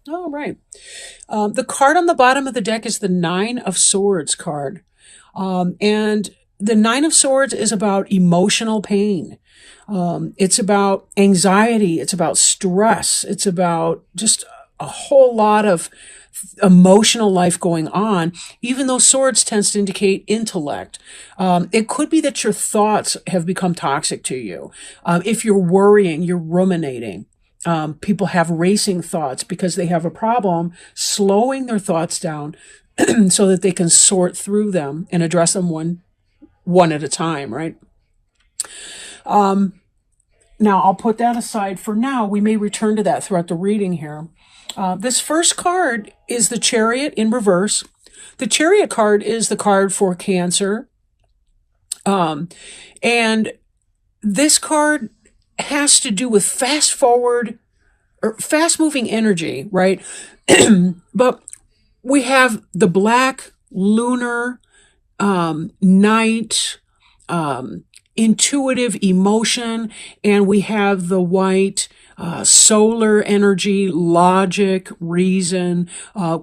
All right. The card on the bottom of the deck is the Nine of Swords card. And the Nine of Swords is about emotional pain. It's about anxiety. It's about stress. It's about just a whole lot of emotional life going on, even though swords tends to indicate intellect. It could be that your thoughts have become toxic to you. If you're worrying, you're ruminating. People have racing thoughts because they have a problem slowing their thoughts down so that they can sort through them and address them one at a time, right? Now, I'll put that aside for now. We may return to that throughout the reading here. This first card is the Chariot in reverse. The Chariot card is the card for Cancer. And this card has to do with fast forward or fast moving energy, right? But we have the black lunar night, intuitive emotion, and we have the white solar energy, logic, reason,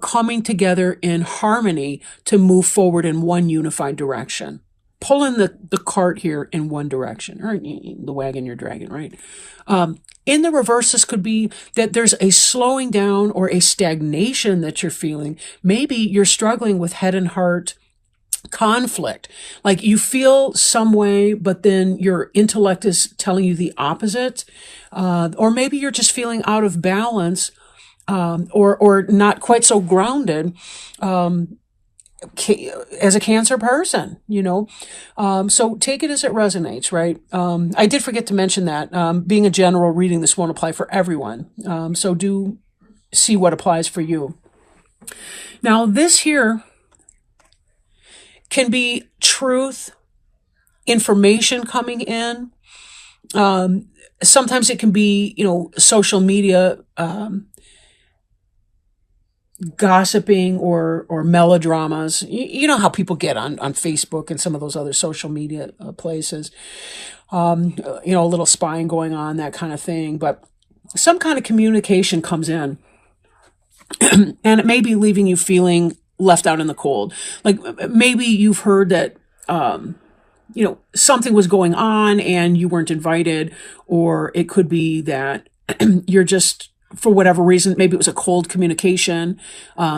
coming together in harmony to move forward in one unified direction. Pulling the cart here in one direction, or the wagon you're dragging, right? In the reverse, this could be that there's a slowing down or a stagnation that you're feeling. Maybe you're struggling with head and heart conflict. Like you feel some way, but then your intellect is telling you the opposite. Or maybe you're just feeling out of balance, or not quite so grounded, as a Cancer person, so take it as it resonates, right? I did forget to mention that, being a general reading, this won't apply for everyone. So do see what applies for you. Now, this here can be truth, information coming in. Sometimes it can be, social media, gossiping or melodramas. You know how people get on Facebook and some of those other social media places. A little spying going on, that kind of thing. But some kind of communication comes in and it may be leaving you feeling left out in the cold. Like maybe you've heard that, something was going on and you weren't invited, or it could be that you're just, for whatever reason, maybe it was a cold communication,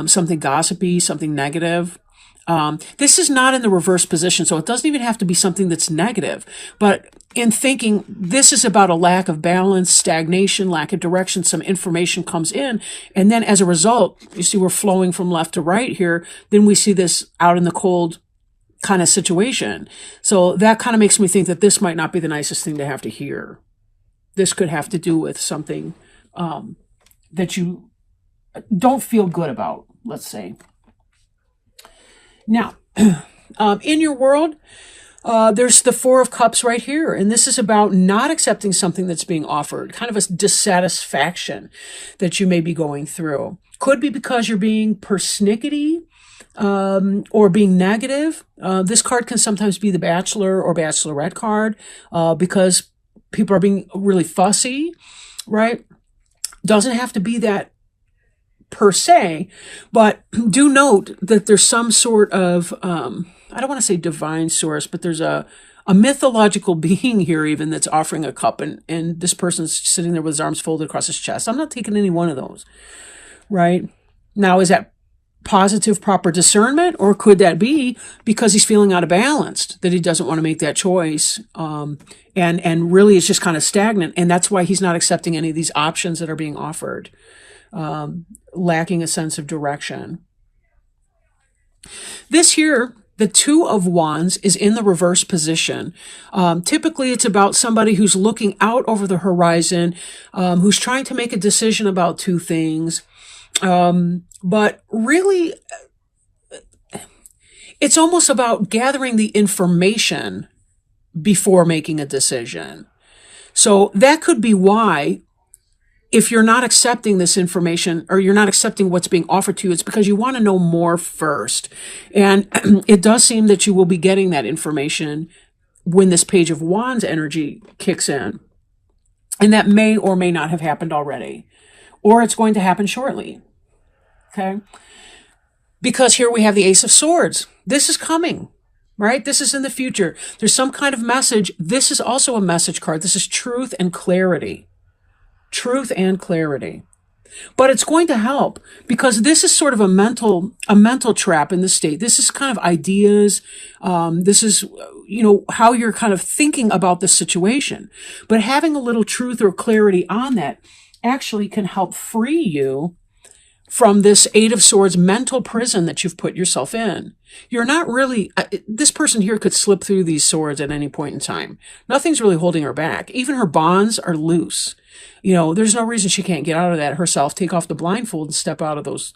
something gossipy, something negative. This is not in the reverse position, so it doesn't even have to be something that's negative. But in thinking, this is about a lack of balance, stagnation, lack of direction, some information comes in, and then as a result, you see we're flowing from left to right here, then we see this out in the cold kind of situation. So that kind of makes me think that this might not be the nicest thing to have to hear. This could have to do with something that you don't feel good about, let's say. Now, in your world, there's the Four of Cups right here, and this is about not accepting something that's being offered, kind of a dissatisfaction that you may be going through. Could be because you're being persnickety, or being negative. This card can sometimes be the Bachelor or Bachelorette card, because people are being really fussy, right? Doesn't have to be that per se, but do note that there's some sort of, I don't want to say divine source, but there's a mythological being here even that's offering a cup, and this person's sitting there with his arms folded across his chest. I'm not taking any one of those, right? Now, is that positive, proper discernment, or could that be because he's feeling out of balance, that he doesn't want to make that choice, and really is just kind of stagnant, and that's why he's not accepting any of these options that are being offered, lacking a sense of direction. This here, the Two of Wands, is in the reverse position. Typically, it's about somebody who's looking out over the horizon, who's trying to make a decision about two things. But really, it's almost about gathering the information before making a decision. So that could be why, if you're not accepting this information or you're not accepting what's being offered to you, it's because you want to know more first. And it does seem that you will be getting that information when this Page of Wands energy kicks in. And that may or may not have happened already, or it's going to happen shortly. Okay. Because here we have the Ace of Swords. This is coming, right? This is in the future. There's some kind of message. This is also a message card. This is truth and clarity. Truth and clarity. But it's going to help because this is sort of a mental trap in the state. This is kind of ideas. This is, how you're kind of thinking about the situation. But having a little truth or clarity on that actually can help free you from this Eight of Swords mental prison that you've put yourself in. You're not really, this person here could slip through these swords at any point in time. Nothing's really holding her back. Even her bonds are loose. There's no reason she can't get out of that herself, take off the blindfold and step out of those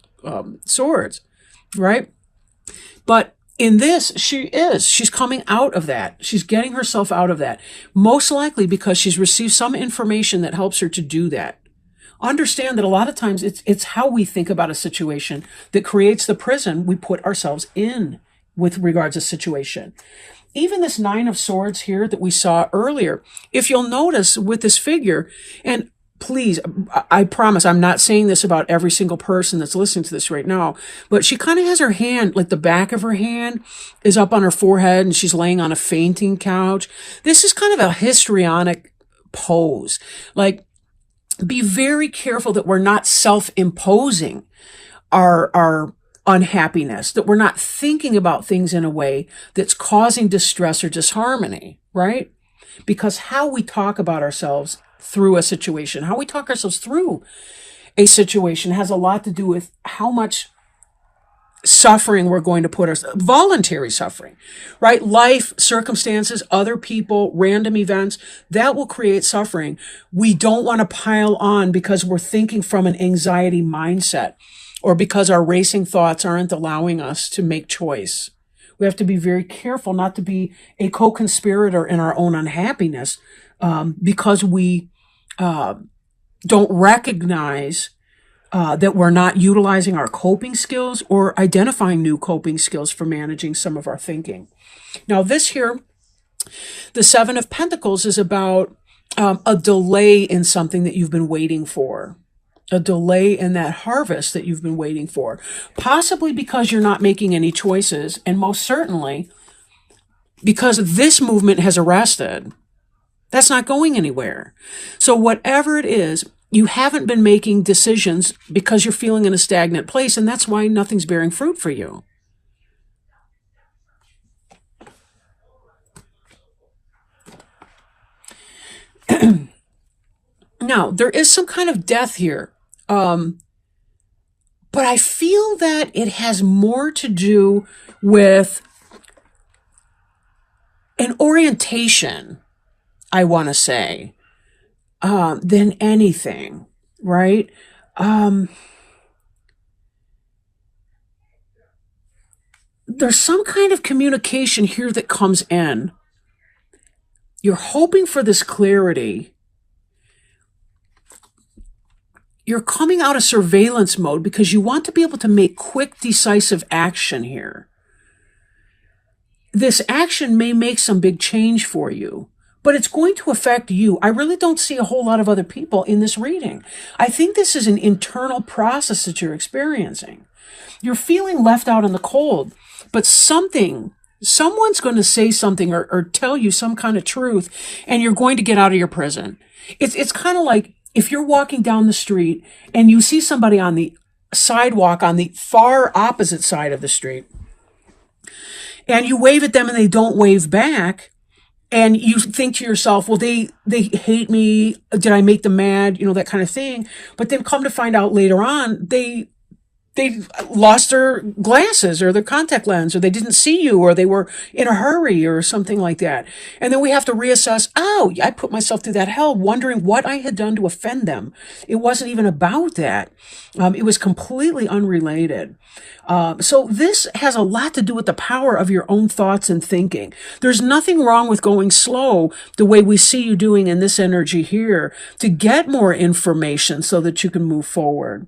swords, right? But in this, she's coming out of that. She's getting herself out of that. Most likely because she's received some information that helps her to do that. Understand that a lot of times it's how we think about a situation that creates the prison we put ourselves in with regards to situation. Even this Nine of Swords here that we saw earlier, if you'll notice with this figure, and please, I promise I'm not saying this about every single person that's listening to this right now, but she kind of has her hand, like the back of her hand is up on her forehead and she's laying on a fainting couch. This is kind of a histrionic pose. Like, be very careful that we're not self-imposing our unhappiness, that we're not thinking about things in a way that's causing distress or disharmony, right? Because how we talk about ourselves through a situation, how we talk ourselves through a situation has a lot to do with how much suffering we're going to put ourselves, voluntary suffering, right? Life, circumstances, other people, random events, that will create suffering. We don't want to pile on because we're thinking from an anxiety mindset or because our racing thoughts aren't allowing us to make choice. We have to be very careful not to be a co-conspirator in our own unhappiness because we don't recognize that we're not utilizing our coping skills or identifying new coping skills for managing some of our thinking. Now, this here, the Seven of Pentacles, is about a delay in something that you've been waiting for, a delay in that harvest that you've been waiting for, possibly because you're not making any choices, and most certainly because this movement has arrested. That's not going anywhere. So whatever it is, you haven't been making decisions because you're feeling in a stagnant place, and that's why nothing's bearing fruit for you. Now, there is some kind of death here, but I feel that it has more to do with an orientation, I want to say, than anything, right? There's some kind of communication here that comes in. You're hoping for this clarity. You're coming out of surveillance mode because you want to be able to make quick, decisive action here. This action may make some big change for you, but it's going to affect you. I really don't see a whole lot of other people in this reading. I think this is an internal process that you're experiencing. You're feeling left out in the cold, but someone's going to say something or tell you some kind of truth, and you're going to get out of your prison. It's kind of like if you're walking down the street and you see somebody on the sidewalk on the far opposite side of the street, and you wave at them and they don't wave back, and you think to yourself, well, they hate me. Did I make them mad? That kind of thing. But then come to find out later on, they lost their glasses or their contact lens, or they didn't see you, or they were in a hurry or something like that. And then we have to reassess, oh, I put myself through that hell wondering what I had done to offend them. It wasn't even about that. It was completely unrelated. So this has a lot to do with the power of your own thoughts and thinking. There's nothing wrong with going slow the way we see you doing in this energy here to get more information so that you can move forward.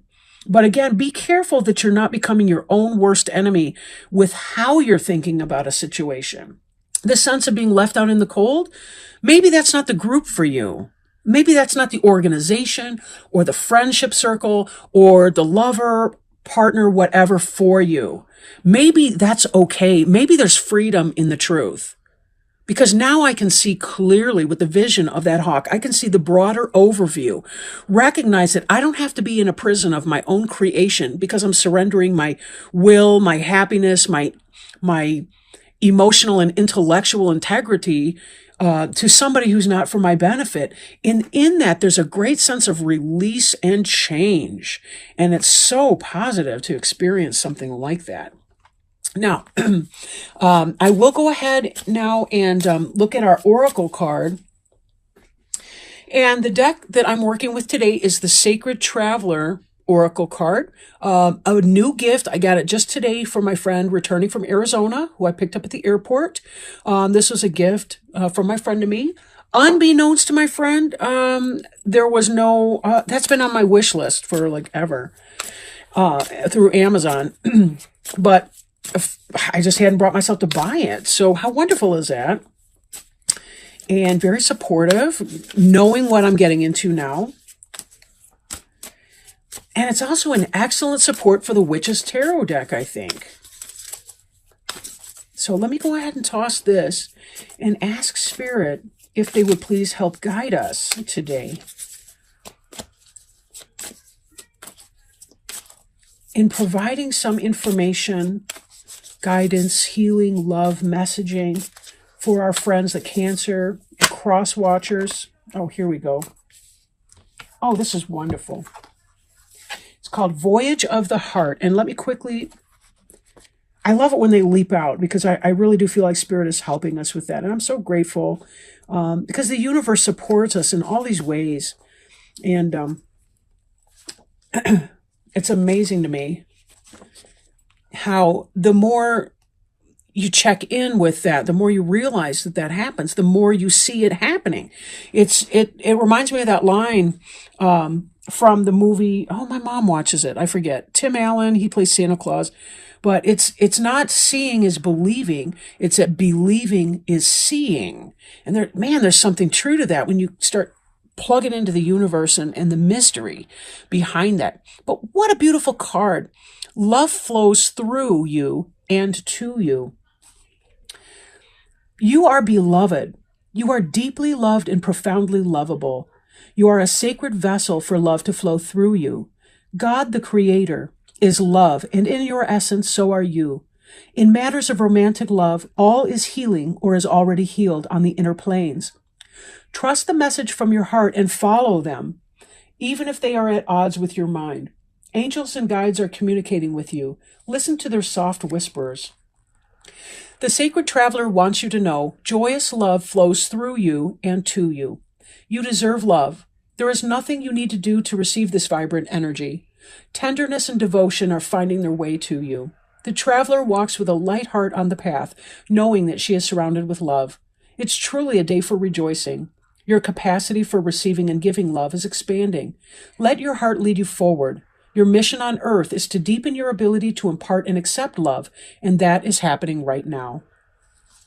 But again, be careful that you're not becoming your own worst enemy with how you're thinking about a situation. The sense of being left out in the cold, maybe that's not the group for you. Maybe that's not the organization or the friendship circle or the lover partner, whatever for you. Maybe that's okay. Maybe there's freedom in the truth. Because now I can see clearly with the vision of that hawk. I can see the broader overview. Recognize that I don't have to be in a prison of my own creation because I'm surrendering my will, my happiness, my emotional and intellectual integrity to somebody who's not for my benefit. In that, there's a great sense of release and change. And it's so positive to experience something like that. Now, I will go ahead now and look at our oracle card. And the deck that I'm working with today is the Sacred Traveler Oracle card. A new gift. I got it just today from my friend returning from Arizona, who I picked up at the airport. This was a gift from my friend to me. Unbeknownst to my friend, there was no, that's been on my wish list for like ever through Amazon. But I just hadn't brought myself to buy it. So how wonderful is that? And very supportive, knowing what I'm getting into now. And it's also an excellent support for the Witch's Tarot deck, I think. So let me go ahead and toss this and ask Spirit if they would please help guide us today in providing some information, guidance, healing, love, messaging for our friends, the Cancer and Cross Watchers. Oh, here we go. Oh, this is wonderful. It's called Voyage of the Heart. And let me quickly, I love it when they leap out because I really do feel like Spirit is helping us with that. And I'm so grateful because the universe supports us in all these ways. And it's amazing to me how the more you check in with that, the more you realize that that happens, the more you see it happening. It reminds me of that line from the movie, oh, my mom watches it, I forget. Tim Allen, he plays Santa Claus. But it's not seeing is believing, it's that believing is seeing. And there's something true to that when you start plugging into the universe and the mystery behind that. But what a beautiful card. Love flows through you and to you. You are beloved. You are deeply loved and profoundly lovable. You are a sacred vessel for love to flow through you. God, the Creator, is love, and in your essence, so are you. In matters of romantic love, all is healing or is already healed on the inner planes. Trust the message from your heart and follow them, even if they are at odds with your mind. Angels and guides are communicating with you. Listen to their soft whispers. The Sacred Traveler wants you to know joyous love flows through you and to you. You deserve love. There is nothing you need to do to receive this vibrant energy. Tenderness and devotion are finding their way to you. The traveler walks with a light heart on the path, knowing that she is surrounded with love. It's truly a day for rejoicing. Your capacity for receiving and giving love is expanding. Let your heart lead you forward. Your mission on earth is to deepen your ability to impart and accept love, and that is happening right now.